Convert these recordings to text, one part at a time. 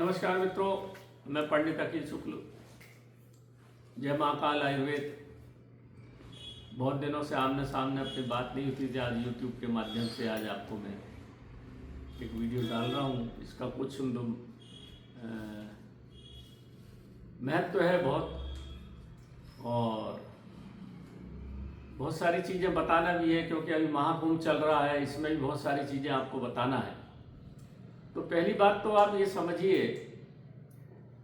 नमस्कार मित्रों, मैं पंडित अखिल शुक्ल। जय महाकाल आयुर्वेद। बहुत दिनों से आमने सामने अपनी बात नहीं हुई थी। आज यूट्यूब के माध्यम से आज आपको मैं एक वीडियो डाल रहा हूँ। इसका कुछ महत्व है बहुत, और बहुत सारी चीज़ें बताना भी है, क्योंकि अभी महाकुंभ चल रहा है। इसमें भी बहुत सारी चीज़ें आपको बताना है। तो पहली बात तो आप ये समझिए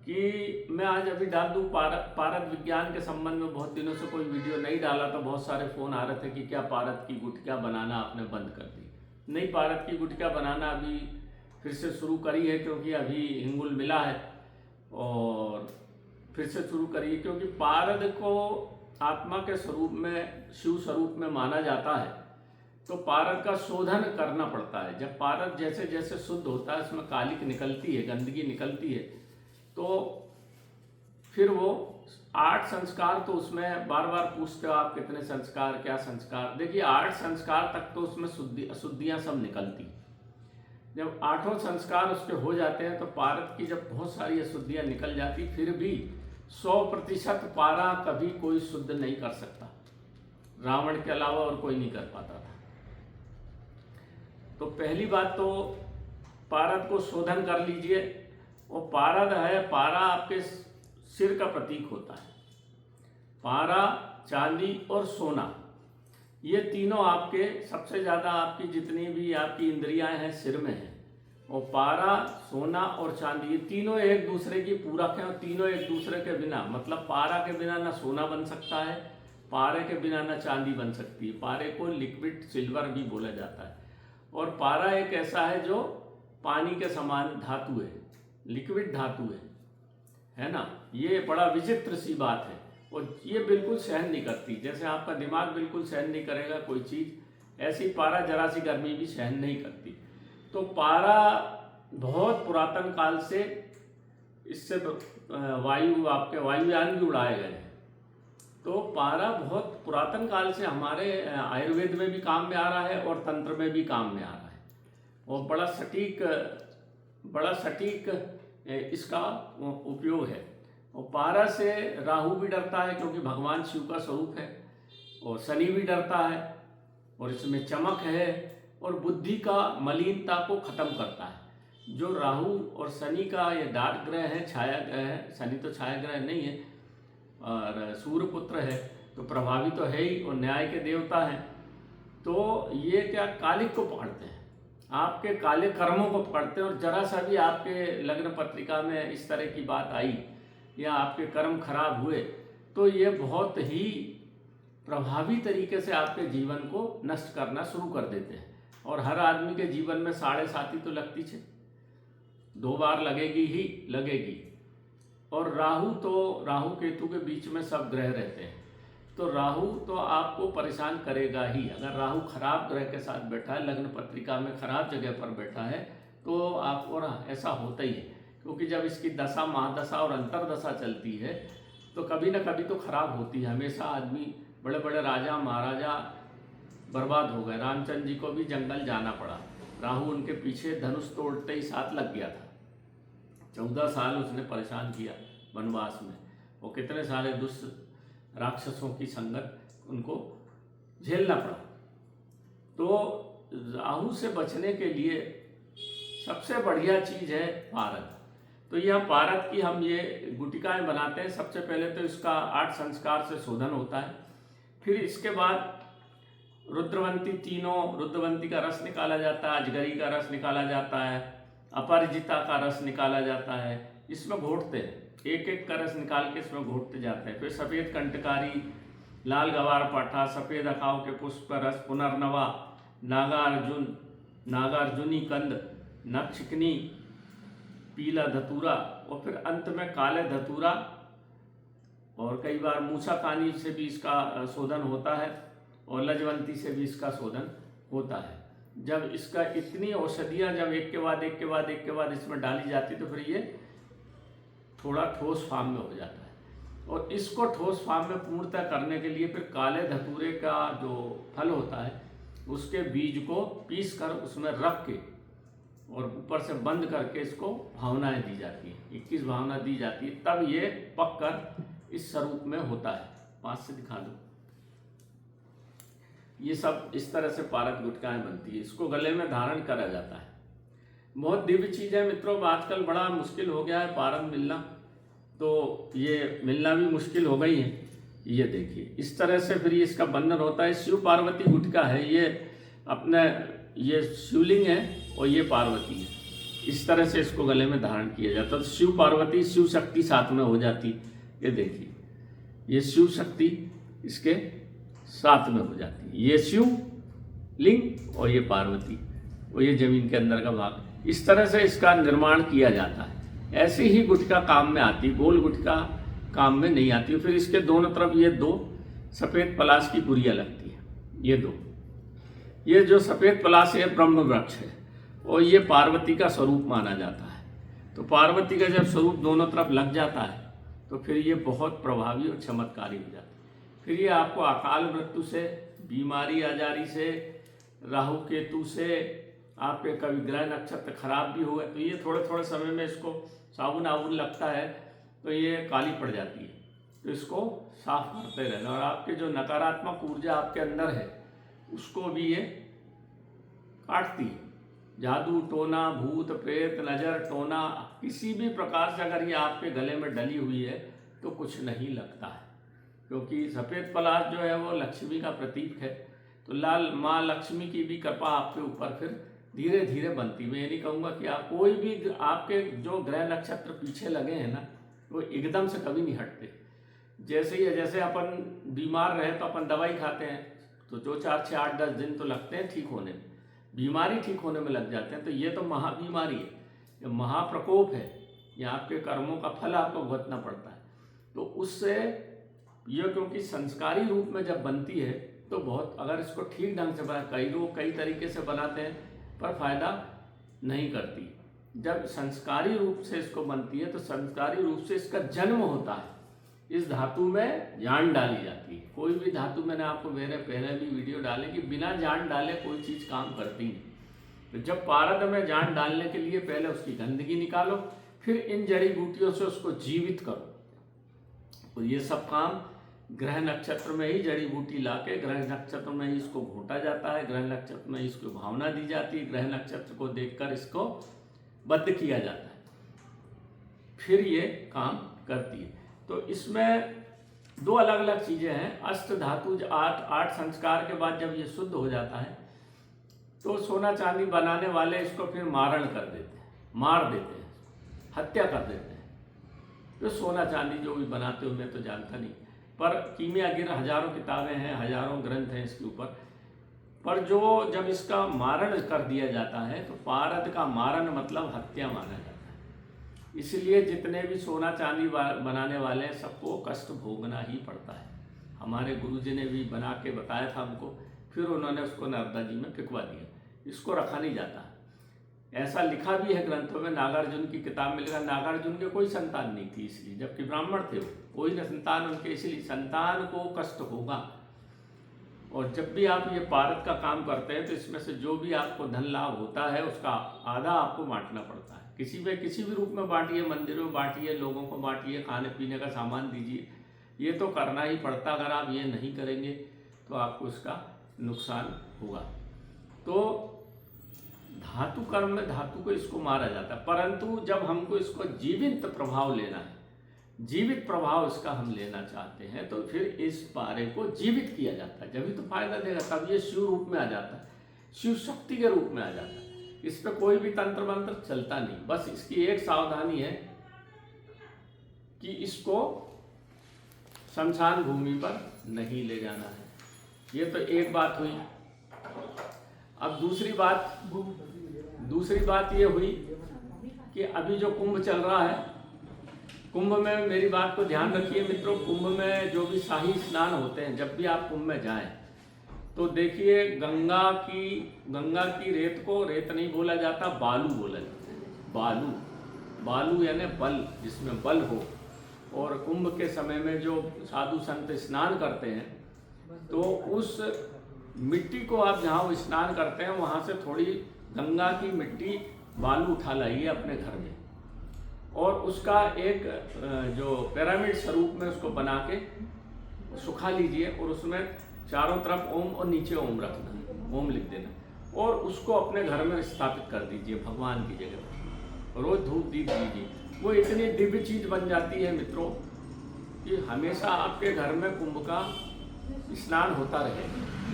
कि मैं आज अभी डाल दूँ पारद विज्ञान के संबंध में। बहुत दिनों से कोई वीडियो नहीं डाला, तो बहुत सारे फ़ोन आ रहे थे कि क्या पारद की गुटकियाँ बनाना आपने बंद कर दी। नहीं, पारद की गुटकियाँ बनाना अभी फिर से शुरू करी है, क्योंकि अभी हिंगुल मिला है और फिर से शुरू करी है। क्योंकि पारद को आत्मा के स्वरूप में, शिव स्वरूप में माना जाता है, तो पारद का शोधन करना पड़ता है। जब पारद जैसे जैसे शुद्ध होता है, उसमें कालिक निकलती है, गंदगी निकलती है, तो फिर वो 8 संस्कार, तो उसमें बार बार पूछते हो आप कितने संस्कार, क्या संस्कार। देखिए 8 संस्कार तक तो उसमें अशुद्धियाँ सब निकलती। जब 8 संस्कार उसके हो जाते हैं, तो पारद की जब बहुत सारी अशुद्धियाँ निकल जाती, फिर भी 100% पारा कभी कोई शुद्ध नहीं कर सकता। रावण के अलावा और कोई नहीं कर पाता था। तो पहली बात तो पारद को शोधन कर लीजिए। वो पारद है, पारा आपके सिर का प्रतीक होता है। पारा, चांदी और सोना, ये तीनों आपके सबसे ज़्यादा, आपकी जितनी भी आपकी इंद्रियां हैं सिर में हैं। और पारा, सोना और चांदी, ये तीनों एक दूसरे की पूरक हैं, और तीनों एक दूसरे के बिना, मतलब पारा के बिना ना सोना बन सकता है, पारे के बिना ना चांदी बन सकती है। पारे को लिक्विड सिल्वर भी बोला जाता है। और पारा एक ऐसा है जो पानी के समान धातु है, लिक्विड धातु है ना। ये बड़ा विचित्र सी बात है, और ये बिल्कुल सहन नहीं करती। जैसे आपका दिमाग बिल्कुल सहन नहीं करेगा कोई चीज़, ऐसी पारा जरा सी गर्मी भी सहन नहीं करती। तो पारा बहुत पुरातन काल से, इससे आपके वायुयान भी उड़ाए गए हैं। तो पारा बहुत पुरातन काल से हमारे आयुर्वेद में भी काम में आ रहा है, और तंत्र में भी काम में आ रहा है। और बड़ा सटीक इसका उपयोग है। और पारा से राहु भी डरता है, क्योंकि भगवान शिव का स्वरूप है। और शनि भी डरता है, और इसमें चमक है, और बुद्धि का मलिनता को खत्म करता है। जो राहु और शनि का ये डार्क ग्रह है, छाया ग्रह है। शनि तो छाया ग्रह नहीं है, और सूर्य पुत्र है, तो प्रभावी तो है ही, और न्याय के देवता हैं। तो ये क्या कालिक को पकड़ते हैं, आपके काले कर्मों को पकड़ते हैं। और जरा सा भी आपके लग्न पत्रिका में इस तरह की बात आई, या आपके कर्म खराब हुए, तो ये बहुत ही प्रभावी तरीके से आपके जीवन को नष्ट करना शुरू कर देते हैं। और हर आदमी के जीवन में 7.5 तो लगती है, 2 बार लगेगी ही लगेगी। और राहु केतु के बीच में सब ग्रह रहते हैं, तो राहु तो आपको परेशान करेगा ही। अगर राहु खराब ग्रह के साथ बैठा है, लग्न पत्रिका में खराब जगह पर बैठा है, तो आपको ऐसा होता ही है। क्योंकि जब इसकी दशा, महादशा और अंतरदशा चलती है, तो कभी ना कभी तो खराब होती है। हमेशा आदमी, बड़े बड़े राजा महाराजा बर्बाद हो गए। रामचंद्र जी को भी जंगल जाना पड़ा, राहु उनके पीछे धनुष तोड़ते ही साथ लग गया था। 14 साल उसने परेशान किया वनवास में, और कितने सारे दुष्ट राक्षसों की संगत उनको झेलना पड़ा। तो राहु से बचने के लिए सबसे बढ़िया चीज़ है पारद। तो यह पारद की हम ये गुटिकाएं बनाते हैं। सबसे पहले तो इसका 8 संस्कार से शोधन होता है। फिर इसके बाद रुद्रवंती, तीनों रुद्रवंती का रस निकाला जाता है, अजगरी का रस निकाला जाता है, अपराजिता का रस निकाला जाता है। इसमें घोटते हैं, एक एक का रस निकाल के इसमें घोटते जाते हैं। फिर सफ़ेद कंटकारी, लाल गवार पाठा, सफ़ेद अखाव के पुष्प रस, पुनर्नवा, नागार्जुनी कंद, नक्षिकनी, पीला धतूरा, और फिर अंत में काले धतूरा। और कई बार मूसा कानी से भी इसका शोधन होता है, और लजवंती से भी इसका शोधन होता है। जब इसका इतनी औषधियाँ जब एक के बाद इसमें डाली जाती, तो फिर ये थोड़ा ठोस फार्म में हो जाता है। और इसको ठोस फार्म में पूर्णतः करने के लिए फिर काले धतूरे का जो फल होता है, उसके बीज को पीस कर उसमें रख के और ऊपर से बंद करके इसको भावनाएं दी जाती हैं, 21 भावना दी जाती है, तब ये पककर इस स्वरूप में होता है। 5 से दिखा दो। ये सब इस तरह से पारद गुटखाएं बनती है, इसको गले में धारण करा जाता है। बहुत दिव्य चीज़ है मित्रों। आजकल बड़ा मुश्किल हो गया है पारद मिलना, तो ये मिलना भी मुश्किल हो गई है। ये देखिए इस तरह से फिर इसका बंधन होता है। शिव पार्वती गुटका है, ये अपने ये शिवलिंग है और ये पार्वती है। इस तरह से इसको गले में धारण किया जाता है। तो शिव पार्वती शिव शक्ति साथ में हो जाती। ये देखिए ये शिव शक्ति इसके साथ में हो जाती है। ये शिव लिंग और ये पार्वती और ये जमीन के अंदर का भाग। इस तरह से इसका निर्माण किया जाता है। ऐसे ही गुटका काम में आती, गोल गुटका काम में नहीं आती। फिर इसके दोनों तरफ ये 2 सफ़ेद पलाश की पुरियाँ लगती है। ये 2, ये जो सफ़ेद पलाश है ब्रह्म वृक्ष है और ये पार्वती का स्वरूप माना जाता है। तो पार्वती का जब स्वरूप दोनों तरफ लग जाता है तो फिर ये बहुत प्रभावी और चमत्कारी हो जाता है। फिर ये आपको अकाल मृत्यु से, बीमारी आजारी से, राहु केतु से, आपके कभी ग्रह नक्षत्र खराब भी हुए तो ये थोड़े थोड़े समय में इसको साबुन आबुन लगता है तो ये काली पड़ जाती है। तो इसको साफ करते रहना और आपके जो नकारात्मक ऊर्जा आपके अंदर है उसको भी ये काटती है। जादू टोना, भूत प्रेत, नज़र टोना, किसी भी प्रकार से अगर ये आपके गले में डली हुई है तो कुछ नहीं लगता है, क्योंकि सफ़ेद पलाश जो है वो लक्ष्मी का प्रतीक है। तो लाल माँ लक्ष्मी की भी कृपा आपके ऊपर फिर धीरे धीरे बनती। मैं ये नहीं कहूँगा कि आप कोई भी आपके जो ग्रह नक्षत्र पीछे लगे हैं ना वो एकदम से कभी नहीं हटते। जैसे ही जैसे अपन बीमार रहे तो अपन दवाई खाते हैं तो जो 4, 6, 8, 10 दिन तो लगते हैं ठीक होने में, बीमारी ठीक होने में लग जाते हैं। तो ये तो महाबीमारी है, ये महाप्रकोप है, ये आपके कर्मों का फल आपको भुगतना पड़ता है। तो उससे ये क्योंकि संस्कारी रूप में जब बनती है तो बहुत, अगर इसको ठीक ढंग से बना, कई लोग कई तरीके से बनाते हैं पर फायदा नहीं करती। जब संस्कारी रूप से इसको बनती है तो संस्कारी रूप से इसका जन्म होता है। इस धातु में जान डाली जाती है। कोई भी धातु, मैंने आपको मेरे पहले भी वीडियो डाले कि बिना जान डाले कोई चीज़ काम करती नहीं। तो जब पारद में जान डालने के लिए पहले उसकी गंदगी निकालो, फिर इन जड़ी बूटियों से उसको जीवित करो। और ये सब काम ग्रह नक्षत्र में ही जड़ी बूटी लाके ग्रह नक्षत्र में ही इसको घोटा जाता है, ग्रह नक्षत्र में इसको भावना दी जाती है, ग्रह नक्षत्र को देखकर इसको बद्ध किया जाता है, फिर ये काम करती है। तो इसमें 2 अलग अलग चीज़ें हैं। अष्ट धातु 8 संस्कार के बाद जब ये शुद्ध हो जाता है तो सोना चांदी बनाने वाले इसको फिर मारण कर देते हैं, मार देते हैं, हत्या कर देते हैं। तो सोना चांदी जो भी बनाते हो मैं तो जानता नहीं, पर कीमियागिर हजारों किताबें हैं, हजारों ग्रंथ हैं इसके ऊपर। पर जो जब इसका मारण कर दिया जाता है तो पारद का मारण मतलब हत्या माना जाता है। इसलिए जितने भी सोना चांदी बनाने वाले हैं सबको कष्ट भोगना ही पड़ता है। हमारे गुरुजी ने भी बना के बताया था हमको, फिर उन्होंने उसको नर्मदा जी में फिकवा दिया। इसको रखा नहीं जाता। ऐसा लिखा भी है ग्रंथों में, नागार्जुन की किताब में लिखा, नागार्जुन के कोई संतान नहीं थी इसलिए, जबकि ब्राह्मण थे वो, कोई न संतान उनके, इसलिए संतान को कष्ट होगा। और जब भी आप ये पारद का काम करते हैं तो इसमें से जो भी आपको धन लाभ होता है उसका आधा आपको बांटना पड़ता है। किसी भी रूप में बांटिए, मंदिरों में बांटिए, लोगों को बांटिए, खाने पीने का सामान दीजिए, ये तो करना ही पड़ता। अगर आप ये नहीं करेंगे तो आपको इसका नुकसान होगा। तो धातु कर्म में धातु को इसको मारा जाता है, परंतु जब हमको इसको जीवित प्रभाव लेना है, जीवित प्रभाव इसका हम लेना चाहते हैं तो फिर इस पारे को जीवित किया जाता है, जब भी तो फायदा देगा। तब ये शिव रूप में आ जाता है, शिव शक्ति के रूप में आ जाता है। इस पर कोई भी तंत्र मंत्र चलता नहीं। बस इसकी एक सावधानी है कि इसको शमशान भूमि पर नहीं ले जाना है। ये तो एक बात हुई। अब दूसरी बात ये हुई कि अभी जो कुंभ चल रहा है, कुंभ में मेरी बात को ध्यान रखिए मित्रों। कुंभ में जो भी शाही स्नान होते हैं, जब भी आप कुंभ में जाएं तो देखिए गंगा की रेत को रेत नहीं बोला जाता, बालू बोला जाता है। बालू यानी बल, जिसमें बल हो। और कुंभ के समय में जो साधु संत स्नान करते हैं तो उस मिट्टी को आप जहाँ स्नान करते हैं वहाँ से थोड़ी गंगा की मिट्टी बालू उठा लाइए अपने घर में और उसका एक जो पिरामिड स्वरूप में उसको बना के सुखा लीजिए और उसमें चारों तरफ ओम और नीचे ओम रखना, ओम लिख देना और उसको अपने घर में स्थापित कर दीजिए भगवान की जगह पर। रोज धूप दीप दीजिए, वो इतनी दिव्य चीज बन जाती है मित्रों कि हमेशा आपके घर में कुंभ का स्नान होता रहे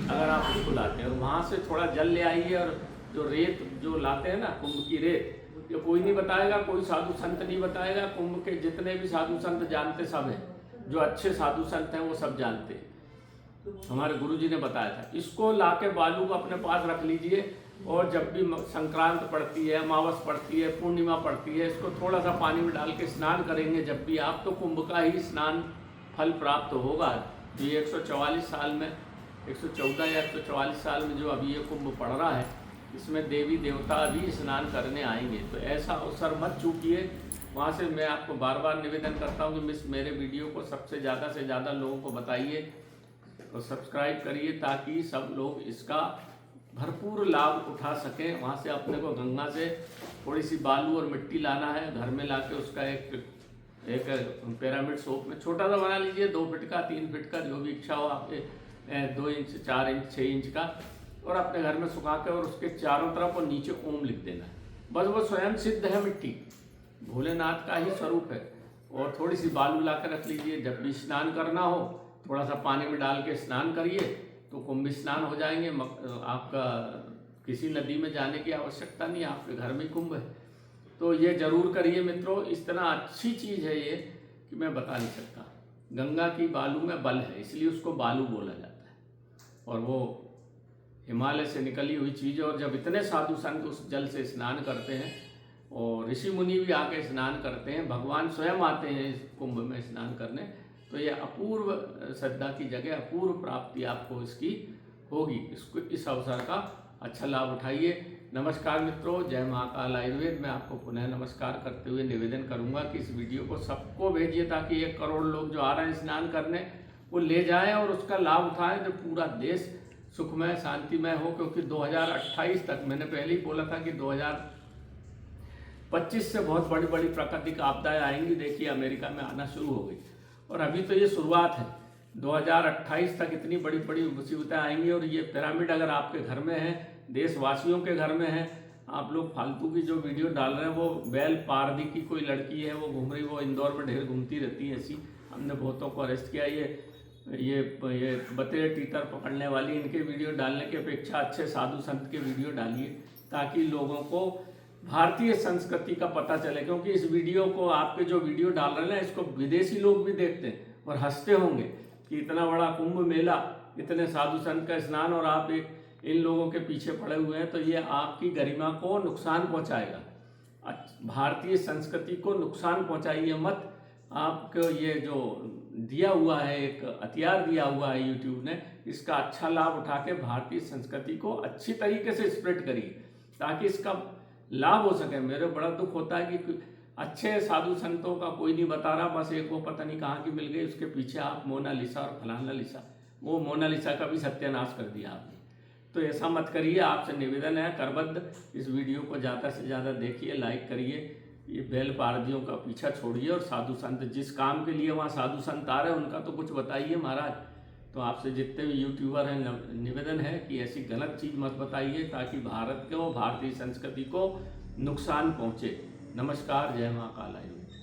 अगर आप उसको लाते हैं। और वहाँ से थोड़ा जल ले आइए और जो रेत जो लाते हैं ना कुंभ की रेत, ये कोई नहीं बताएगा, कोई साधु संत नहीं बताएगा। कुंभ के जितने भी साधु संत जानते सब हैं, जो अच्छे साधु संत हैं वो सब जानते हैं, हमारे गुरुजी ने बताया था। इसको लाके बालू को अपने पास रख लीजिए और जब भी संक्रांत पड़ती है, अमावस पड़ती है, पूर्णिमा पड़ती है, इसको थोड़ा सा पानी में डाल के स्नान करेंगे जब भी आप, तो कुंभ का ही स्नान फल प्राप्त होगा। ये 144 साल में 114 या 144 साल में जो अभी ये कुंभ पड़ रहा है, इसमें देवी देवता भी स्नान करने आएंगे, तो ऐसा अवसर मत चूकिए। वहाँ से मैं आपको बार बार निवेदन करता हूँ कि मेरे वीडियो को सबसे ज़्यादा से ज़्यादा लोगों को बताइए और सब्सक्राइब करिए ताकि सब लोग इसका भरपूर लाभ उठा सकें। वहाँ से अपने को गंगा से थोड़ी सी बालू और मिट्टी लाना है, घर में लाके उसका एक पिरामिड शेप में छोटा सा बना लीजिए, 2 फीट का 3 फीट का जो भी इच्छा हो आपके, 2 इंच 4 इंच 6 इंच का, और अपने घर में सुखा के और उसके चारों तरफ और नीचे ओम लिख देना है। बस वो स्वयं सिद्ध है, मिट्टी भोलेनाथ का ही स्वरूप है। और थोड़ी सी बालू ला कर रख लीजिए, जब भी स्नान करना हो थोड़ा सा पानी में डाल के स्नान करिए तो कुंभ स्नान हो जाएंगे। आपका किसी नदी में जाने की आवश्यकता नहीं, आपके घर में कुंभ है। तो ये जरूर करिए मित्रों, इस तरह अच्छी चीज़ है ये कि मैं बता नहीं सकता। गंगा की बालू में बल है, इसलिए उसको बालू बोला जाता है, और वो हिमालय से निकली हुई चीज़। और जब इतने साधु संत उस जल से स्नान करते हैं और ऋषि मुनि भी आके स्नान करते हैं, भगवान स्वयं आते हैं इस कुंभ में स्नान करने, तो ये अपूर्व श्रद्धा की जगह अपूर्व प्राप्ति आपको इसकी होगी। इसको इस अवसर का अच्छा लाभ उठाइए। नमस्कार मित्रों, जय महाकाल आयुर्वेद। मैं आपको पुनः नमस्कार करते हुए निवेदन करूंगा कि इस वीडियो को सबको भेजिए ताकि 1 करोड़ लोग जो आ रहे हैं स्नान करने वो ले जाएं और उसका लाभ उठाएं, तो पूरा देश सुखमय शांतिमय हो। क्योंकि 2028 तक, मैंने पहले ही बोला था कि 2025 से बहुत बड़ी बड़ी प्राकृतिक आपदाएं आएंगी। देखिए अमेरिका में आना शुरू हो गई और अभी तो ये शुरुआत है। 2028 तक इतनी बड़ी बड़ी मुसीबतें आएंगी। और ये पिरामिड अगर आपके घर में है, देशवासियों के घर में है, आप लोग फालतू की जो वीडियो डाल रहे हैं, वो बेल पारदी की कोई लड़की है, वो घूम रही, वो इंदौर में ढेर घूमती रहती है ऐसी, हमने बहुतों को अरेस्ट किया। ये बतेरे टीटर पकड़ने वाली, इनके वीडियो डालने की अपेक्षा अच्छे साधु संत के वीडियो डालिए ताकि लोगों को भारतीय संस्कृति का पता चले। क्योंकि इस वीडियो को, आपके जो वीडियो डाल रहे हैं ना, इसको विदेशी लोग भी देखते हैं और हंसते होंगे कि इतना बड़ा कुंभ मेला, इतने साधु संत का स्नान, और आप इन लोगों के पीछे पड़े हुए हैं, तो ये आपकी गरिमा को नुकसान पहुंचाएगा। भारतीय संस्कृति को नुकसान पहुंचाइए मत। आपको ये जो दिया हुआ है, एक हथियार दिया हुआ है यूट्यूब ने, इसका अच्छा लाभ उठा के भारतीय संस्कृति को अच्छी तरीके से स्प्रेड करिए ताकि इसका लाभ हो सके। मेरे बड़ा दुख होता है कि अच्छे साधु संतों का कोई नहीं बता रहा, बस एक वो पता नहीं कहाँ की मिल गई, उसके पीछे आप मोनालिसा और फलाना लिसा, वो मोनालिसा का भी सत्यानाश कर दिया आपने। तो ऐसा मत करिए, आपसे निवेदन है करबद्ध, इस वीडियो को ज़्यादा से ज़्यादा देखिए, लाइक करिए, ये बैल पारदियों का पीछा छोड़िए और साधु संत जिस काम के लिए वहाँ साधु संत आ रहे हैं उनका तो कुछ बताइए महाराज। तो आपसे जितने भी यूट्यूबर हैं निवेदन है कि ऐसी गलत चीज़ मत बताइए ताकि भारत को, भारतीय संस्कृति को नुकसान पहुँचे। नमस्कार, जय महाकाल आयुर्वेद।